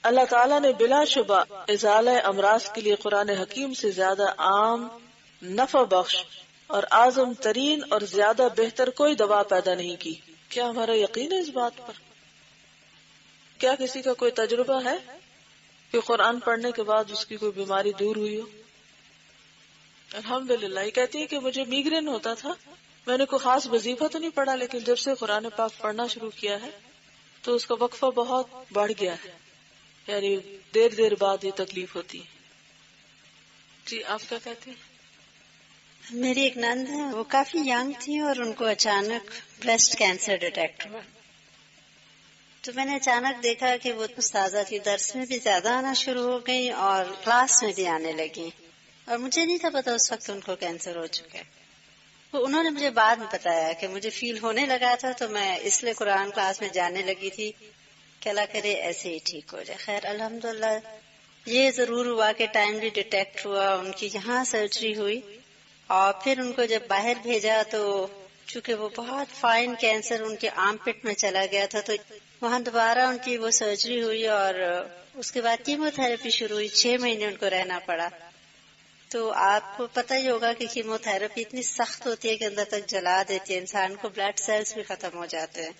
اللہ تعالیٰ نے بلا شبہ ازالہ امراض کے لیے قرآن حکیم سے زیادہ عام، نفع بخش اور اعظم ترین اور زیادہ بہتر کوئی دوا پیدا نہیں کی۔ کیا ہمارا یقین ہے اس بات پر؟ کیا کسی کا کوئی تجربہ ہے کہ قرآن پڑھنے کے بعد اس کی کوئی بیماری دور ہوئی ہو؟ الحمدللہ۔ یہ کہتی ہے کہ مجھے میگرین ہوتا تھا، میں نے کوئی خاص وظیفہ تو نہیں پڑھا، لیکن جب سے قرآن پاک پڑھنا شروع کیا ہے تو اس کا وقفہ بہت بڑھ گیا ہے، یعنی دیر دیر بعد یہ تکلیف ہوتی ہے۔ جی آپ کیا کہتے ہیں؟ میری ایک نند ہے، وہ کافی ینگ تھی اور ان کو اچانک بریسٹ کینسر ڈیٹیکٹ ہوا۔ تو میں نے اچانک دیکھا کہ وہ استاذہ کی درس میں بھی زیادہ آنا شروع ہو گئی اور کلاس میں بھی آنے لگی، اور مجھے نہیں تھا پتا اس وقت ان کو کینسر ہو چکا ہے۔ تو انہوں نے مجھے بعد میں بتایا کہ مجھے فیل ہونے لگا تھا تو میں اس لیے قرآن کلاس میں جانے لگی تھی کہ اللہ کرے ایسے ہی ٹھیک ہو جائے۔ خیر الحمدللہ یہ ضرور ہوا کہ ٹائملی ڈیٹیکٹ ہوا، ان کی یہاں سرجری ہوئی، اور پھر ان کو جب باہر بھیجا تو چونکہ وہ بہت فائن کینسر ان کے آرم پٹ میں چلا گیا تھا، تو وہاں دوبارہ ان کی وہ سرجری ہوئی اور اس کے بعد کیمو تھراپی شروع ہوئی، 6 مہینے ان کو رہنا پڑا۔ تو آپ کو پتہ ہی ہوگا کہ کیمو تھراپی اتنی سخت ہوتی ہے کہ اندر تک جلا دیتی ہے انسان کو، بلڈ سیلز بھی ختم ہو جاتے ہیں۔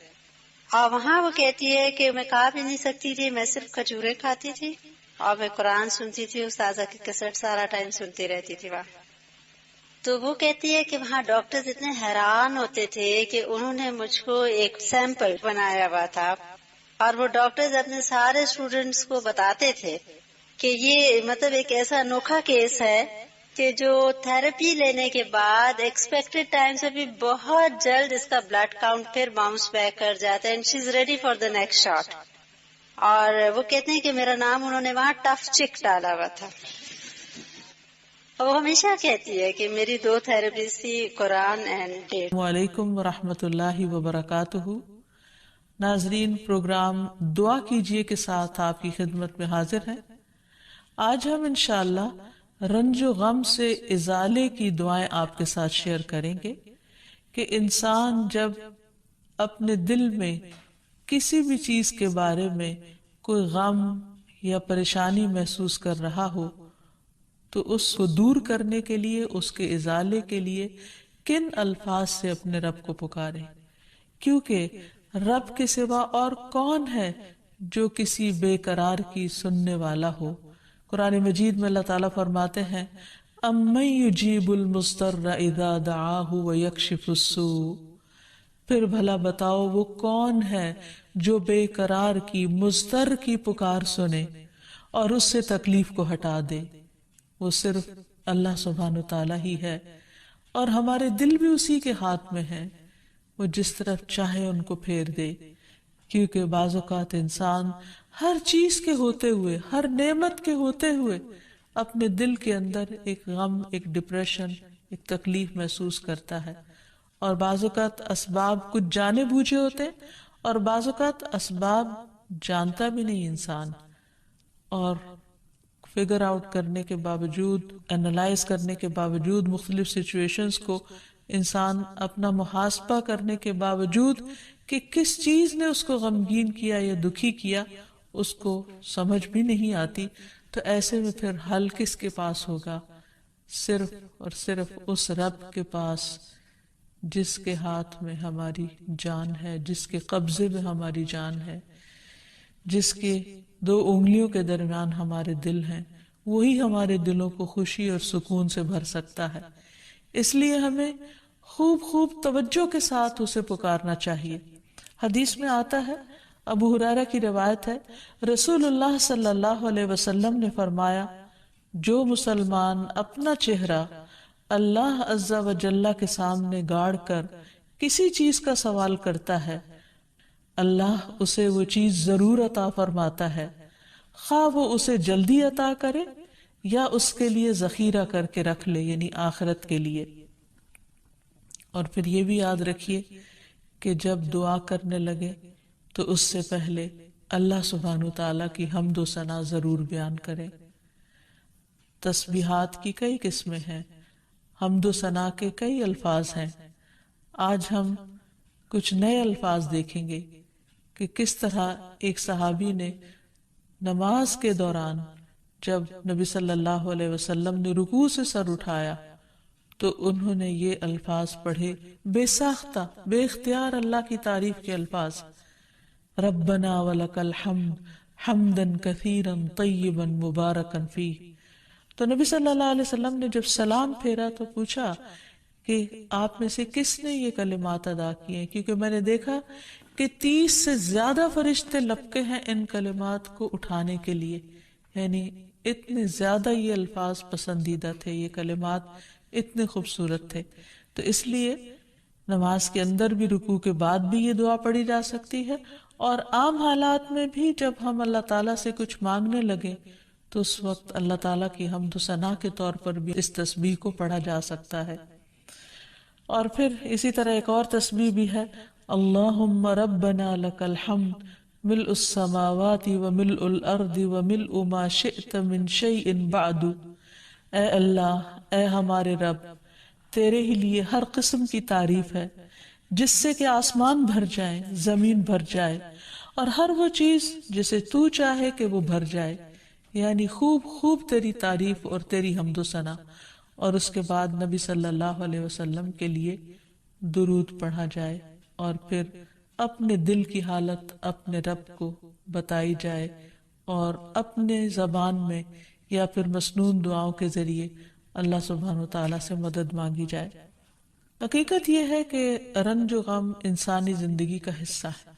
اور وہاں وہ کہتی ہے کہ میں کھا بھی نہیں سکتی تھی، میں صرف کھجوریں کھاتی تھی اور میں قرآن سنتی تھی، استاذہ کی کیسٹ سارا ٹائم سنتی رہتی تھی وہاں۔ تو وہ کہتی ہے کہ وہاں ڈاکٹرز اتنے حیران ہوتے تھے کہ انہوں نے مجھ کو ایک سیمپل بنایا ہوا تھا، اور وہ ڈاکٹرز اپنے سارے اسٹوڈنٹس کو بتاتے تھے کہ یہ مطلب ایک ایسا انوکھا کیس ہے کہ جو تھراپی لینے کے بعد ایکسپیکٹڈ ٹائم سے بھی بہت جلد اس کا بلڈ کاؤنٹ پھر باؤنس بیک کر جاتا ہے، and she is ready for the next shot. اور وہ کہتے ہیں کہ میرا نام انہوں نے وہاں ٹف چک ڈالا ہوا تھا۔ وہ ہمیشہ کہتی ہے کہ میری 2 تھراپیز تھی، قرآن اینڈ ڈیٹ۔ السلام علیکم ورحمۃ اللہ وبرکاتہ۔ ناظرین، پروگرام دعا کیجئے کے ساتھ آپ کی خدمت میں حاضر ہیں۔ آج ہم انشاءاللہ رنج و غم سے ازالے کی دعائیں آپ کے ساتھ شیئر کریں گے کہ انسان جب اپنے دل میں کسی بھی چیز کے بارے میں کوئی غم یا پریشانی محسوس کر رہا ہو تو اس کو دور کرنے کے لیے، اس کے ازالے کے لیے کن الفاظ سے اپنے رب کو پکارے، کیونکہ رب کے سوا اور کون ہے جو کسی بے قرار کی سننے والا ہو۔ قرآن مجید میں اللہ تعالیٰ فرماتے ہیں اَمَّن يُجِيبُ الْمُضْطَرَّ إِذَا دَعَاهُ وَيَكْشِفُ السُّوءَ، پھر بھلا بتاؤ وہ کون ہے جو بے قرار کی مضطر کی پکار سنے اور اس سے تکلیف کو ہٹا دے۔ وہ صرف اللہ سبحانہ وتعالی ہی ہے، اور ہمارے دل بھی اسی کے ہاتھ میں ہیں، وہ جس طرف چاہے ان کو پھیر دے۔ کیونکہ بعض اوقات انسان ہر چیز کے ہوتے ہوئے، ہر نعمت کے ہوتے ہوئے اپنے دل کے اندر ایک غم، ایک ڈپریشن، ایک تکلیف محسوس کرتا ہے، اور بعض اوقات اسباب کچھ جانے بوجھے ہوتے ہیں اور بعض اوقات اسباب جانتا بھی نہیں انسان، اور فگر آؤٹ کرنے کے باوجود، انالائز کرنے کے باوجود، مختلف سچویشنز کو انسان اپنا محاسبہ کرنے کے باوجود کہ کس چیز نے اس کو غمگین کیا یا دکھی کیا اس کو سمجھ بھی نہیں آتی، تو ایسے میں پھر حل کس کے پاس ہوگا؟ صرف اور صرف اس رب کے پاس جس کے ہاتھ میں ہماری جان ہے، جس کے قبضے میں ہماری جان ہے، جس کے 2 انگلیوں کے درمیان ہمارے دل ہیں، وہی ہمارے دلوں کو خوشی اور سکون سے بھر سکتا ہے۔ اس لیے ہمیں خوب خوب توجہ کے ساتھ اسے پکارنا چاہیے۔ حدیث میں آتا ہے، ابو ہریرہ کی روایت ہے، رسول اللہ صلی اللہ علیہ وسلم نے فرمایا، جو مسلمان اپنا چہرہ اللہ عز و جل کے سامنے گاڑ کر کسی چیز کا سوال کرتا ہے، اللہ اسے وہ چیز ضرور عطا فرماتا ہے، خواہ وہ اسے جلدی عطا کرے یا اس کے لیے ذخیرہ کر کے رکھ لے، یعنی آخرت کے لیے۔ اور پھر یہ بھی یاد رکھیے کہ جب دعا کرنے لگے تو اس سے پہلے اللہ سبحانہ وتعالیٰ کی حمد و ثنا ضرور بیان کریں۔ تسبیحات کی کئی قسمیں ہیں، حمد و ثنا کے کئی الفاظ ہیں۔ آج ہم کچھ نئے الفاظ دیکھیں گے کہ کس طرح ایک صحابی نے نماز کے دوران جب نبی صلی اللہ علیہ وسلم نے رکوع سے سر اٹھایا تو انہوں نے یہ الفاظ پڑھے، بے ساختہ بے اختیار اللہ کی تعریف کے الفاظ، ربنا ولک الحمد حمدا کثیرا طیبا مبارکا فیہ۔ تو نبی صلی اللہ علیہ وسلم نے جب سلام پھیرا تو پوچھا کہ آپ میں سے کس نے یہ کلمات ادا کیے، کیونکہ میں نے دیکھا کہ 30 سے زیادہ فرشتے لپکے ہیں ان کلمات کو اٹھانے کے لیے، یعنی اتنے زیادہ یہ الفاظ پسندیدہ تھے، یہ کلمات اتنے خوبصورت تھے۔ تو اس لیے نماز کے اندر بھی، رکوع کے بعد بھی یہ دعا پڑھی جا سکتی ہے، اور عام حالات میں بھی جب ہم اللہ تعالیٰ سے کچھ مانگنے لگے تو اس وقت اللہ تعالیٰ کی حمد و ثنا کے طور پر بھی اس تسبیح کو پڑھا جا سکتا ہے۔ اور پھر اسی طرح ایک اور تسبیح بھی ہے، اللہم ربنا لک الحمد ملء السماوات وملء الارض وملء ما شئت من شیء بعد۔ اے اللہ، اے ہمارے رب، تیرے ہی لیے ہر قسم کی تعریف ہے جس سے کہ آسمان بھر جائے، زمین بھر جائے، اور ہر وہ چیز جسے تو چاہے کہ وہ بھر جائے، یعنی خوب خوب تیری تعریف اور تیری حمد و ثنا۔ اور اس کے بعد نبی صلی اللہ علیہ وسلم کے لیے درود پڑھا جائے، اور پھر اپنے دل کی حالت اپنے رب کو بتائی جائے، اور اپنے زبان میں یا پھر مسنون دعاؤں کے ذریعے اللہ سبحانہ و تعالیٰ سے مدد مانگی جائے۔ حقیقت یہ ہے کہ رنج و غم انسانی زندگی کا حصہ ہے،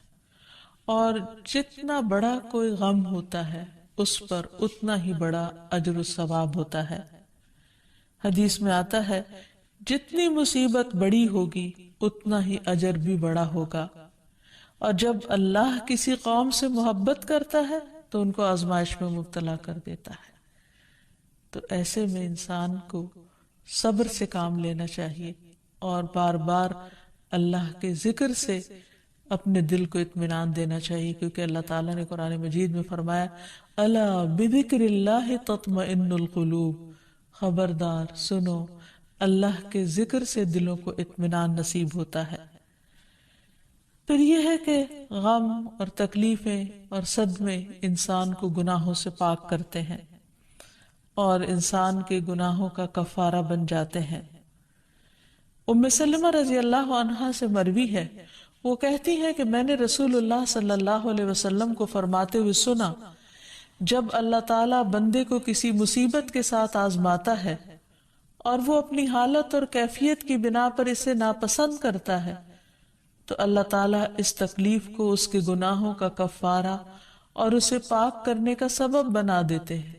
اور جتنا بڑا کوئی غم ہوتا ہے اس پر اتنا ہی بڑا اجر و ثواب ہوتا ہے۔ حدیث میں آتا ہے، جتنی مصیبت بڑی ہوگی اتنا ہی اجر بھی بڑا ہوگا، اور جب اللہ کسی قوم سے محبت کرتا ہے تو ان کو آزمائش میں مبتلا کر دیتا ہے۔ تو ایسے میں انسان کو صبر سے کام لینا چاہیے، اور بار بار اللہ کے ذکر سے اپنے دل کو اطمینان دینا چاہیے، کیونکہ اللہ تعالیٰ نے قرآن مجید میں فرمایا، الا بذکر اللہ تطمئن القلوب، خبردار سنو، اللہ کے ذکر سے دلوں کو اطمینان نصیب ہوتا ہے۔ پھر یہ ہے کہ غم اور تکلیفیں اور صدمے انسان کو گناہوں سے پاک کرتے ہیں اور انسان کے گناہوں کا کفارہ بن جاتے ہیں۔ ام سلمہ رضی اللہ عنہا سے مروی ہے، وہ کہتی ہے کہ میں نے رسول اللہ صلی اللہ علیہ وسلم کو فرماتے ہوئے سنا، جب اللہ تعالیٰ بندے کو کسی مصیبت کے ساتھ آزماتا ہے اور وہ اپنی حالت اور کیفیت کی بنا پر اسے ناپسند کرتا ہے تو اللہ تعالیٰ اس تکلیف کو اس کے گناہوں کا کفارہ اور اسے پاک کرنے کا سبب بنا دیتے ہیں،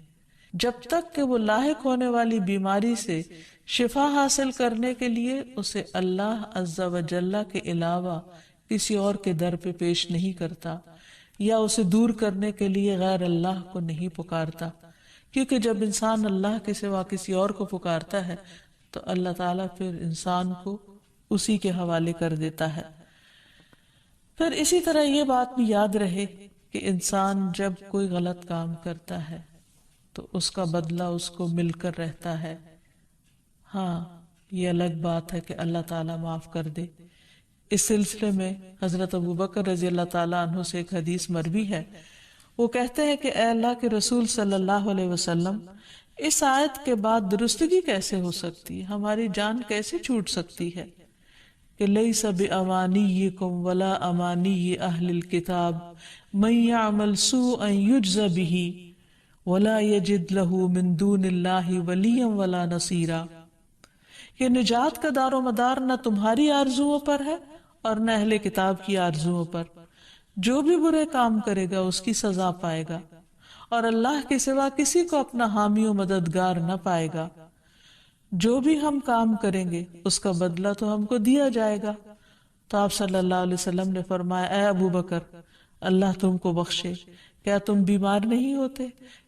جب تک کہ وہ لاحق ہونے والی بیماری سے شفا حاصل کرنے کے لیے اسے اللہ عز و جل کے علاوہ کسی اور کے در پہ پیش نہیں کرتا، یا اسے دور کرنے کے لیے غیر اللہ کو نہیں پکارتا، کیونکہ جب انسان اللہ کے سوا کسی اور کو پکارتا ہے تو اللہ تعالیٰ پھر انسان کو اسی کے حوالے کر دیتا ہے۔ پھر اسی طرح یہ بات بھی یاد رہے کہ انسان جب کوئی غلط کام کرتا ہے تو اس کا بدلہ اس کو مل کر رہتا ہے۔ ہاں، یہ الگ بات ہے کہ اللہ تعالیٰ معاف کر دے۔ اس سلسلے میں حضرت ابوبکر رضی اللہ تعالیٰ عنہ سے ایک حدیث مروی ہے، وہ کہتے ہیں کہ اے اللہ کے رسول صلی اللہ علیہ وسلم، اس آیت کے بعد درستگی کیسے ہو سکتی ہے؟ ہماری جان کیسے چھوٹ سکتی ہے کہ لیس بامانیکم ولا امانی اہل الکتاب من یعمل سوءا یجز بہ ولا یجد لہ من دون اللہ ولیا ولا نصیرا، کہ نجات کا دار و مدار نہ تمہاری آرزوؤں پر ہے اور نہ اہل کتاب کی آرزوؤں پر، جو بھی برے کام کرے گا اس کی سزا پائے گا، اور اللہ کے سوا کسی کو اپنا حامی و مددگار نہ پائے گا۔ جو بھی ہم کام کریں گے اس کا بدلہ تو ہم کو دیا جائے گا۔ تو آپ صلی اللہ علیہ وسلم نے فرمایا، اے ابو بکر، اللہ تم کو بخشے، کیا تم بیمار نہیں ہوتے؟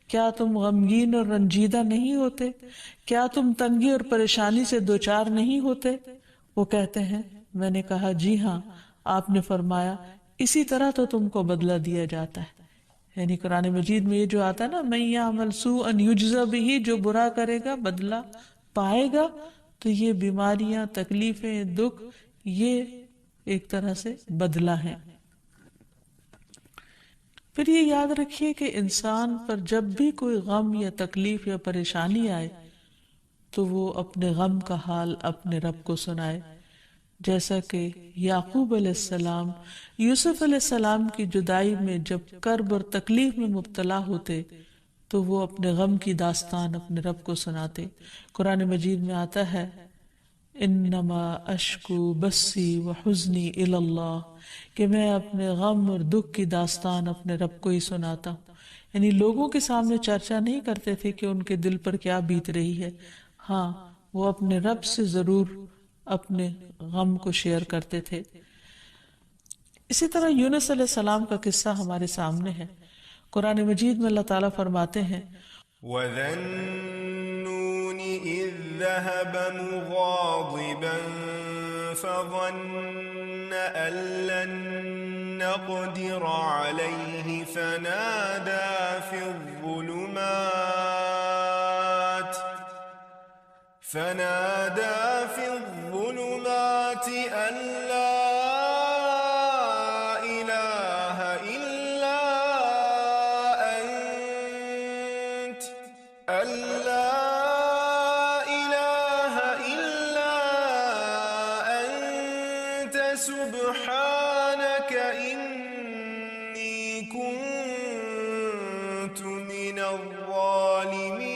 کیا تم غمگین اور رنجیدہ نہیں ہوتے؟ کیا تم تنگی اور پریشانی سے دوچار نہیں ہوتے؟ وہ کہتے ہیں، میں نے کہا جی ہاں۔ آپ نے فرمایا، اسی طرح تو تم کو بدلہ دیا جاتا ہے۔ یعنی قرآن مجید میں یہ جو آتا ہے نا، من یعمل سوءا یجز بہ، جو برا کرے گا بدلہ پائے گا، تو یہ بیماریاں، تکلیفیں، دکھ، یہ ایک طرح سے بدلہ ہے۔ پھر یہ یاد رکھیے کہ انسان پر جب بھی کوئی غم یا تکلیف یا پریشانی آئے تو وہ اپنے غم کا حال اپنے رب کو سنائے، جیسا کہ یعقوب علیہ السلام یوسف علیہ السلام کی جدائی میں جب کرب اور تکلیف میں مبتلا ہوتے تو وہ اپنے غم کی داستان اپنے رب کو سناتے۔ قرآن مجید میں آتا ہے انما اشکو بسی و حزنی الی اللہ، کہ میں اپنے غم اور دکھ کی داستان اپنے رب کو ہی سناتا ہوں۔ یعنی لوگوں کے سامنے چرچا نہیں کرتے تھے کہ ان کے دل پر کیا بیت رہی ہے، ہاں وہ اپنے رب سے ضرور اپنے غم کو شیئر کرتے تھے۔ اسی طرح یونس علیہ السلام کا قصہ ہمارے سامنے ہے۔ قرآن مجید میں اللہ تعالیٰ فرماتے ہیں وَذَا النُّونِ إِذ ذَهَبَ مُغَاضِبًا فَظَنَّ أَن لَّن نَّقْدِرَ عَلَيْهِ فَنَادَىٰ فِي الظُّلُمَاتِ أَن لَّا إِلَٰهَ إِلَّا أنت سبحانك إني كنت من الظالمين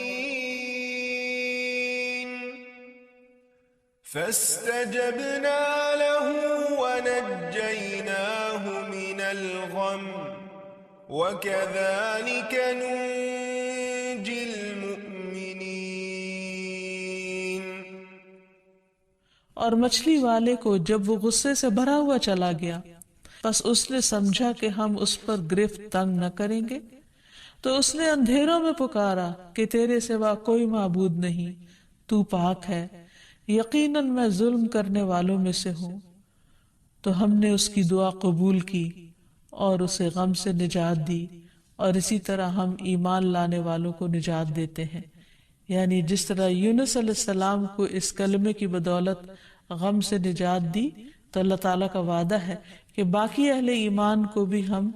فاستجبنا له ونجيناه من الغم وكذلك ننجي المؤمنين۔ اور مچھلی والے کو جب وہ غصے سے بھرا ہوا چلا گیا، پس اس نے سمجھا کہ ہم اس پر گرفت تنگ نہ کریں گے، تو اس نے اندھیروں میں پکارا کہ تیرے سوا کوئی معبود نہیں، تو پاک ہے، یقیناً میں ظلم کرنے والوں میں سے ہوں۔ تو ہم نے اس کی دعا قبول کی اور اسے غم سے نجات دی، اور اسی طرح ہم ایمان لانے والوں کو نجات دیتے ہیں۔ یعنی جس طرح یونس علیہ السلام کو اس کلمے کی بدولت غم سے نجات دی، تو اللہ تعالیٰ کا وعدہ ہے کہ باقی اہل ایمان کو بھی ہم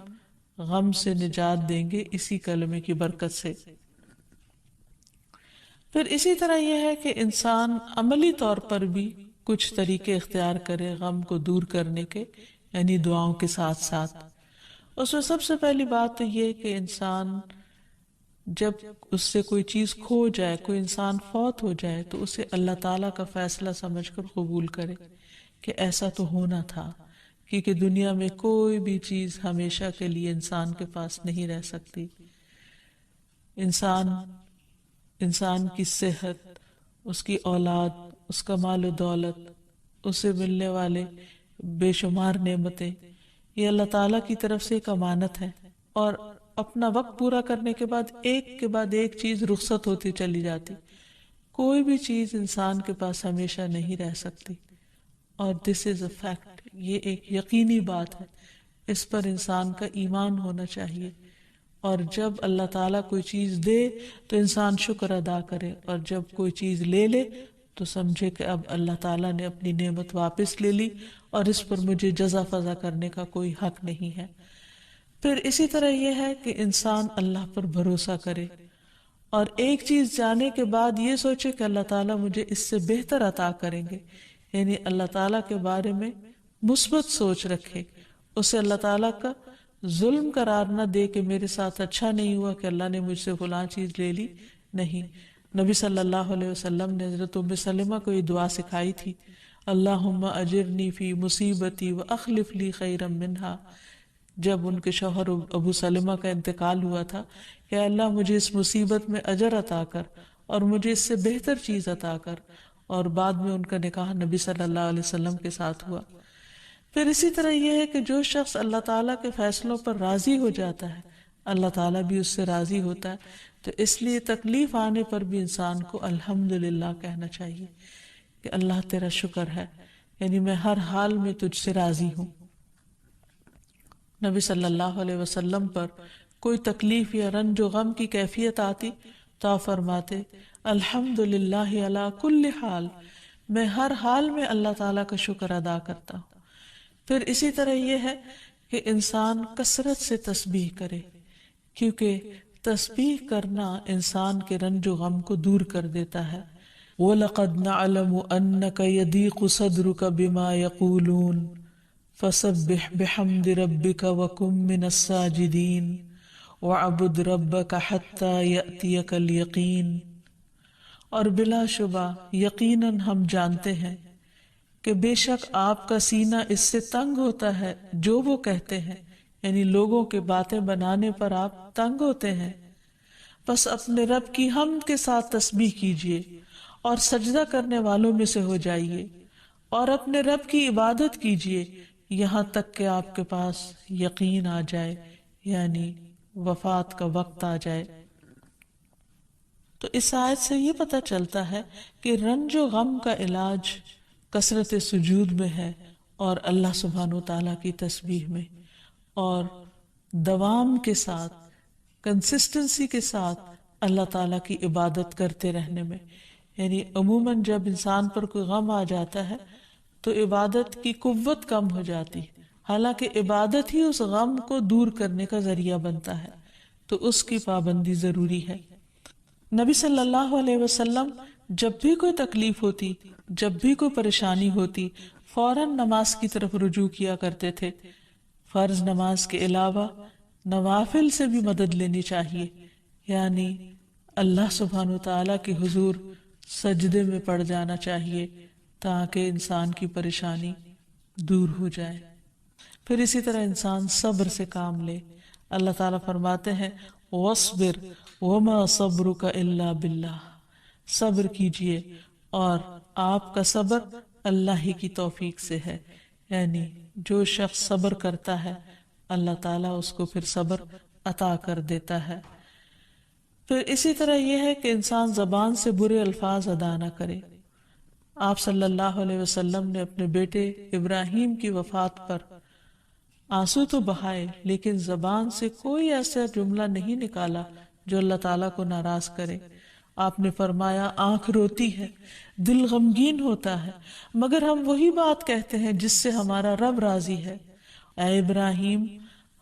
غم سے نجات دیں گے اسی کلمے کی برکت سے۔ پھر اسی طرح یہ ہے کہ انسان عملی طور پر بھی کچھ طریقے اختیار کرے غم کو دور کرنے کے، یعنی دعاؤں کے ساتھ ساتھ۔ اس میں سب سے پہلی بات تو یہ کہ انسان جب اس سے کوئی چیز کھو جائے، کوئی انسان فوت ہو جائے، تو اسے اللہ تعالیٰ کا فیصلہ سمجھ کر قبول کرے کہ ایسا تو ہونا تھا، کیونکہ دنیا میں کوئی بھی چیز ہمیشہ کے لیے انسان کے پاس نہیں رہ سکتی۔ انسان کی صحت، اس کی اولاد، اس کا مال و دولت، اسے ملنے والے بے شمار نعمتیں، یہ اللہ تعالیٰ کی طرف سے ایک امانت ہے، اور اپنا وقت پورا کرنے کے بعد ایک چیز رخصت ہوتی چلی جاتی۔ کوئی بھی چیز انسان کے پاس ہمیشہ نہیں رہ سکتی، اور دس از اے فیکٹ، یہ ایک یقینی بات ہے، اس پر انسان کا ایمان ہونا چاہیے۔ اور جب اللہ تعالیٰ کوئی چیز دے تو انسان شکر ادا کرے، اور جب کوئی چیز لے لے تو سمجھے کہ اب اللہ تعالیٰ نے اپنی نعمت واپس لے لی اور اس پر مجھے جزا فضا کرنے کا کوئی حق نہیں ہے۔ پھر اسی طرح یہ ہے کہ انسان اللہ پر بھروسہ کرے، اور ایک چیز جانے کے بعد یہ سوچے کہ اللہ تعالیٰ مجھے اس سے بہتر عطا کریں گے، یعنی اللہ تعالیٰ کے بارے میں مثبت سوچ رکھے، اسے اللہ تعالیٰ کا ظلم قرار نہ دے کہ میرے ساتھ اچھا نہیں ہوا کہ اللہ نے مجھ سے فلاں چیز لے لی۔ نہیں، نبی صلی اللہ علیہ وسلم نے حضرت ام سلمہ کو یہ دعا سکھائی تھی، اللہم اجرنی فی مصیبتی واخلف لی خیرا منہا، جب ان کے شوہر ابو سلمہ کا انتقال ہوا تھا کہ اللہ مجھے اس مصیبت میں اجر عطا کر اور مجھے اس سے بہتر چیز عطا کر، اور بعد میں ان کا نکاح نبی صلی اللہ علیہ وسلم کے ساتھ ہوا۔ پھر اسی طرح یہ ہے کہ جو شخص اللہ تعالیٰ کے فیصلوں پر راضی ہو جاتا ہے، اللہ تعالیٰ بھی اس سے راضی ہوتا ہے، تو اس لیے تکلیف آنے پر بھی انسان کو الحمدللہ کہنا چاہیے کہ اللہ تیرا شکر ہے، یعنی میں ہر حال میں تجھ سے راضی ہوں۔ نبی صلی اللہ علیہ وسلم پر کوئی تکلیف یا رنج و غم کی کیفیت آتی تو آپ فرماتے الحمدللہ علی کل حال، میں ہر حال میں اللہ تعالیٰ کا شکر ادا کرتا ہوں۔ پھر اسی طرح یہ ہے کہ انسان کثرت سے تسبیح کرے، کیونکہ تسبیح کرنا انسان کے رنج و غم کو دور کر دیتا ہے۔ وَلَقَدْ نَعْلَمُ أَنَّكَ يَضِيقُ صَدْرُكَ بِمَا يَقُولُونَ فَسَبِّحْ بِحَمْدِ رَبِّكَ وَكُن مِّنَ السَّاجِدِينَ وَاعْبُدْ رَبَّكَ حَتَّى يَأْتِيَكَ الْيَقِينُ، اور بلا شبہ یقیناً ہم جانتے ہیں کہ بے شک آپ کا سینہ اس سے تنگ ہوتا ہے جو وہ کہتے ہیں، یعنی لوگوں کے باتیں بنانے پر آپ تنگ ہوتے ہیں، بس اپنے رب کی حمد کے ساتھ تسبیح کیجیے اور سجدہ کرنے والوں میں سے ہو جائیے، اور اپنے رب کی عبادت کیجیے یہاں تک کہ آپ کے پاس یقین آ جائے، یعنی وفات کا وقت آ جائے۔ تو اس آیت سے یہ پتہ چلتا ہے کہ رنج و غم کا علاج کثرت سجود میں ہے اور اللہ سبحانہ و تعالیٰ کی تسبیح میں، اور دوام کے ساتھ، کنسسٹنسی کے ساتھ اللہ تعالیٰ کی عبادت کرتے رہنے میں۔ یعنی عموماً جب انسان پر کوئی غم آ جاتا ہے تو عبادت کی قوت کم ہو جاتی ہے، حالانکہ عبادت ہی اس غم کو دور کرنے کا ذریعہ بنتا ہے، تو اس کی پابندی ضروری ہے۔ نبی صلی اللہ علیہ وسلم جب بھی کوئی تکلیف ہوتی، جب بھی کوئی پریشانی ہوتی، فوراً نماز کی طرف رجوع کیا کرتے تھے۔ فرض نماز کے علاوہ نوافل سے بھی مدد لینی چاہیے، یعنی اللہ سبحانہ و تعالیٰ کے حضور سجدے میں پڑ جانا چاہیے تاکہ انسان کی پریشانی دور ہو جائے۔ پھر اسی طرح انسان صبر سے کام لے۔ اللہ تعالیٰ فرماتے ہیں وَاصْبِرْ وَمَا صَبْرُكَ إِلَّا بِاللَّهِ، صبر کیجئے اور آپ کا صبر اللہ ہی کی توفیق سے ہے، یعنی جو شخص صبر کرتا ہے اللہ تعالیٰ اس کو پھر صبر عطا کر دیتا ہے۔ پھر اسی طرح یہ ہے کہ انسان زبان سے برے الفاظ ادا نہ کرے۔ آپ صلی اللہ علیہ وسلم نے اپنے بیٹے ابراہیم کی وفات پر آنسو تو بہائے، لیکن زبان سے کوئی ایسا جملہ نہیں نکالا جو اللہ تعالیٰ کو ناراض کرے۔ آپ نے فرمایا آنکھ روتی ہے، دل غمگین ہوتا ہے، مگر ہم وہی بات کہتے ہیں جس سے ہمارا رب راضی ہے۔ اے ابراہیم،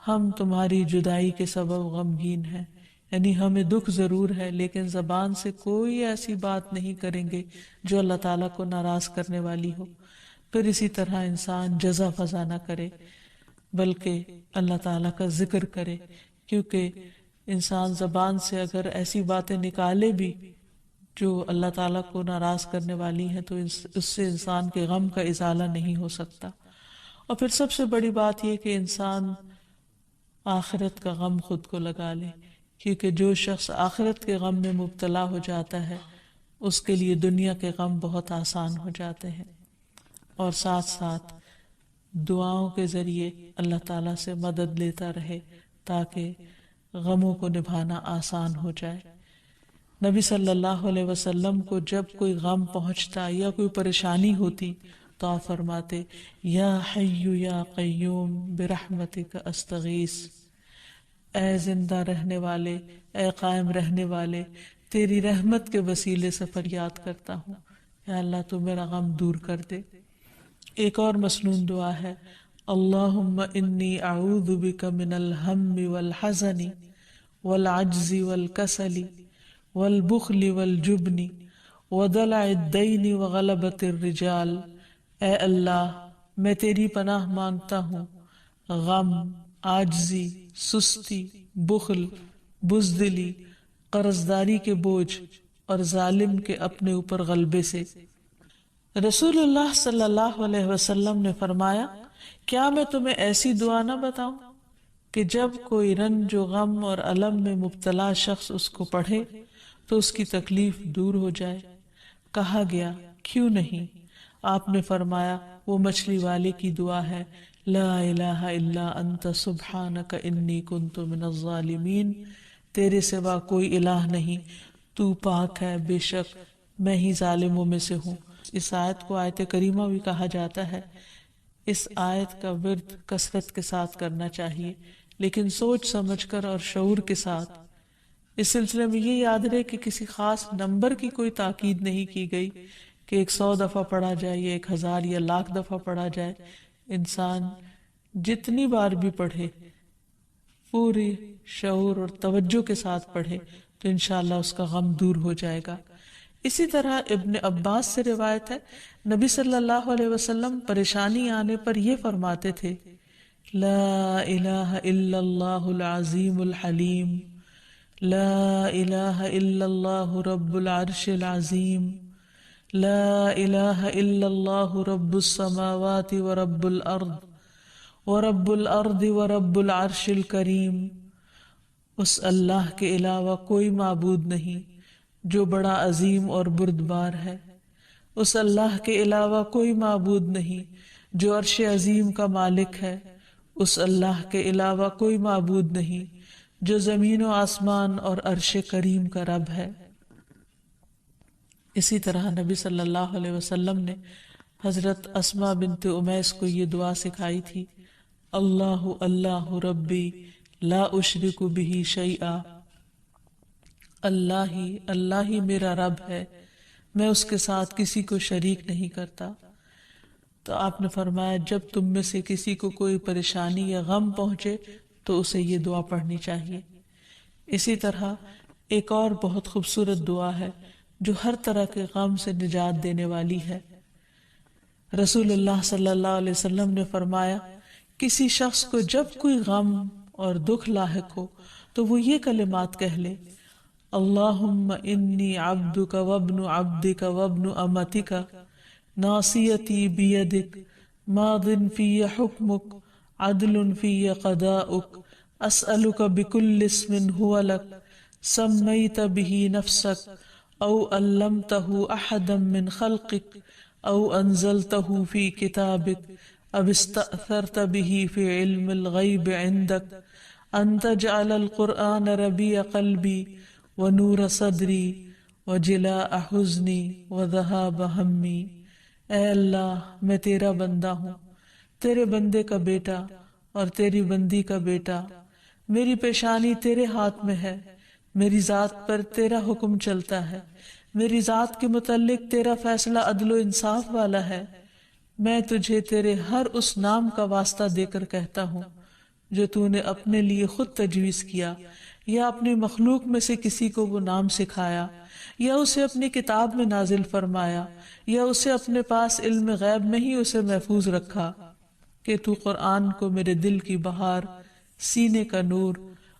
ہم تمہاری جدائی کے سبب غمگین ہیں، یعنی ہمیں دکھ ضرور ہے لیکن زبان سے کوئی ایسی بات نہیں کریں گے جو اللہ تعالیٰ کو ناراض کرنے والی ہو۔ پھر اسی طرح انسان جزا فضا نہ کرے بلکہ اللہ تعالیٰ کا ذکر کرے، کیونکہ انسان زبان سے اگر ایسی باتیں نکالے بھی جو اللہ تعالیٰ کو ناراض کرنے والی ہیں تو اس سے انسان کے غم کا ازالہ نہیں ہو سکتا۔ اور پھر سب سے بڑی بات یہ کہ انسان آخرت کا غم خود کو لگا لے، کیونکہ جو شخص آخرت کے غم میں مبتلا ہو جاتا ہے اس کے لیے دنیا کے غم بہت آسان ہو جاتے ہیں، اور ساتھ ساتھ دعاؤں کے ذریعے اللہ تعالیٰ سے مدد لیتا رہے تاکہ غموں کو نبھانا آسان ہو جائے۔ نبی صلی اللہ علیہ وسلم کو جب کوئی غم پہنچتا یا کوئی پریشانی ہوتی تو آپ فرماتے یا حی یا قیوم برحمتک استغیث، اے زندہ رہنے والے، اے قائم رہنے والے، تیری رحمت کے وسیلے سے فریاد کرتا ہوں، یا اللہ تو میرا غم دور کر دے۔ ایک اور مسنون دعا ہے اللہم انی اعوذ بک من الہم والحزن والعجز والکسل والبخل والجبن ودلع الدین وغلبۃ الرجال۔ اے اللہ، میں تیری پناہ مانگتا ہوں غم، عاجزی، سستی، بخل، بزدلی، قرضداری کے بوجھ اور ظالم کے اپنے اوپر غلبے سے۔ رسول اللہ صلی اللہ علیہ وسلم نے فرمایا کیا میں تمہیں ایسی دعا نہ بتاؤں کہ جب کوئی رنج و غم اور الم میں مبتلا شخص اس کو پڑھے تو اس کی تکلیف دور ہو جائے؟ کہا گیا کیوں نہیں؟ آپ نے فرمایا وہ مچھلی والے کی دعا ہے لا الہ الا انت سبحانک انی کنت من الظالمین، تیرے سوا کوئی الہ نہیں، تو پاک ہے، بے شک میں ہی ظالموں میں سے ہوں۔ اس آیت کو آیت کریمہ بھی کہا جاتا ہے۔ اس آیت کا ورد کثرت کے ساتھ کرنا چاہیے، لیکن سوچ سمجھ کر اور شعور کے ساتھ۔ اس سلسلے میں یہ یاد رہے کہ کسی خاص نمبر کی کوئی تاکید نہیں کی گئی کہ 100 دفعہ پڑھا جائے یا 1000 یا 1,00,000 دفعہ پڑھا جائے۔ انسان جتنی بار بھی پڑھے، پوری شعور اور توجہ کے ساتھ پڑھے تو انشاءاللہ اس کا غم دور ہو جائے گا۔ اسی طرح ابن عباس سے روایت ہے، نبی صلی اللہ علیہ وسلم پریشانی آنے پر یہ فرماتے تھے، لا الہ الا اللہ العظیم الحلیم، لا الہ الا اللہ رب العرش العظیم، لا الہ الا اللہ رب السماوات ورب الارض ورب الارض ورب العرش الکریم۔ اس اللہ کے علاوہ کوئی معبود نہیں جو بڑا عظیم اور بردبار ہے، اس اللہ کے علاوہ کوئی معبود نہیں جو عرش عظیم کا مالک ہے، اس اللہ کے علاوہ کوئی معبود نہیں جو زمین و آسمان اور عرش کریم کا رب ہے۔ اسی طرح نبی صلی اللہ علیہ وسلم نے حضرت اسماء بنت امیس کو یہ دعا سکھائی تھی، اللہ اللہ ربی لا اشرک بہ شیئا، اللہ ہی میرا رب ہے، میں اس کے ساتھ کسی کو شریک نہیں کرتا۔ تو آپ نے فرمایا جب تم میں سے کسی کو کوئی پریشانی یا غم پہنچے تو اسے یہ دعا پڑھنی چاہیے۔ اسی طرح ایک اور بہت خوبصورت دعا ہے جو ہر طرح کے غم سے نجات دینے والی ہے۔ رسول اللہ صلی اللہ علیہ وسلم نے فرمایا، کسی شخص کو جب کوئی غم اور دکھ لاحق ہو تو وہ یہ کلمات کہہ لے، اللہم انی عبدک وابن عبدک وابن امتک ناصیتی بیدک ماض فی حکمک عدل فی قضاؤک اسألک بکل اسم هو لک سمیت به نفسک او علمتہ احدا من خلقک او انزلتہ فی کتابک او استأثرت به فی علم الغیب عندک ان تجعل القرآن ربیع قلبی ونور صدری وجلاء حزنی وذہاب ہمی۔ اے اللہ میں تیرا بندہ ہوں، تیرے بندے کا بیٹا اور تیری بندی کا بیٹا، میری پیشانی تیرے ہاتھ میں ہے، میری ذات پر تیرا حکم چلتا ہے، میری ذات کے متعلق تیرا فیصلہ عدل و انصاف والا ہے۔ میں تجھے تیرے ہر اس نام کا واسطہ دے کر کہتا ہوں جو تو نے اپنے لیے خود تجویز کیا یا اپنی مخلوق میں سے کسی کو وہ نام سکھایا یا اسے اپنی کتاب میں نازل فرمایا یا اسے اپنے پاس علم غیب میں ہی اسے محفوظ رکھا، کہ تو قرآن کو میرے دل کی بہار، سینے کا نور،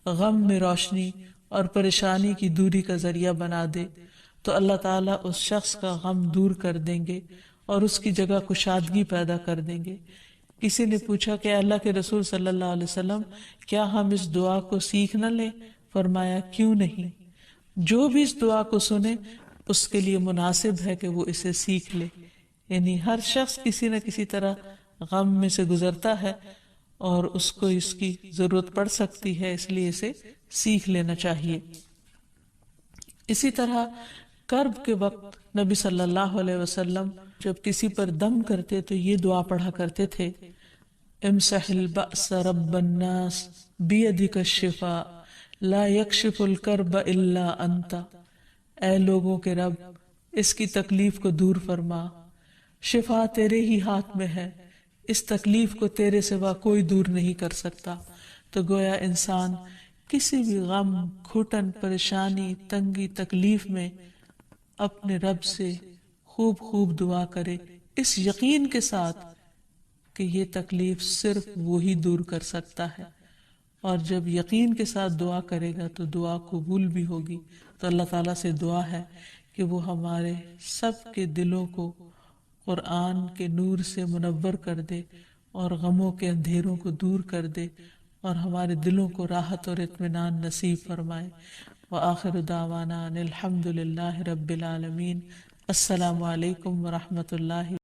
غم میں روشنی اور پریشانی کی دوری کا ذریعہ بنا دے، تو اللہ تعالیٰ اس شخص کا غم دور کر دیں گے اور اس کی جگہ کشادگی پیدا کر دیں گے۔ کسی نے پوچھا کہ اللہ کے رسول صلی اللہ علیہ وسلم کیا ہم اس دعا کو سیکھ نہ لیں؟ فرمایا کیوں نہیں، جو بھی اس دعا کو سنے اس کے لیے مناسب ہے کہ وہ اسے سیکھ لے۔ یعنی ہر شخص کسی نہ کسی طرح غم میں سے گزرتا ہے اور اس کو اس کی ضرورت پڑ سکتی ہے، اس لیے اسے سیکھ لینا چاہیے۔ اسی طرح کرب کے وقت نبی صلی اللہ علیہ وسلم جب کسی پر دم کرتے تو یہ دعا پڑھا کرتے تھے، امسح البأس رب الناس بیدک الشفاء لا یکشف الکرب الا انت۔ اے لوگوں کے رب، اس کی تکلیف کو دور فرما، شفا تیرے ہی ہاتھ میں ہے، اس تکلیف کو تیرے سوا کوئی دور نہیں کر سکتا۔ تو گویا انسان کسی بھی غم، گھٹن، پریشانی، تنگی، تکلیف میں اپنے رب سے خوب خوب دعا کرے، اس یقین کے ساتھ کہ یہ تکلیف صرف وہی دور کر سکتا ہے، اور جب یقین کے ساتھ دعا کرے گا تو دعا قبول بھی ہوگی۔ تو اللہ تعالیٰ سے دعا ہے کہ وہ ہمارے سب کے دلوں کو قرآن کے نور سے منور کر دے اور غموں کے اندھیروں کو دور کر دے اور ہمارے دلوں کو راحت اور اطمینان نصیب فرمائے۔ وآخر دعوانا ان الحمد للہ رب العالمین۔ السلام علیکم ورحمۃ اللہ۔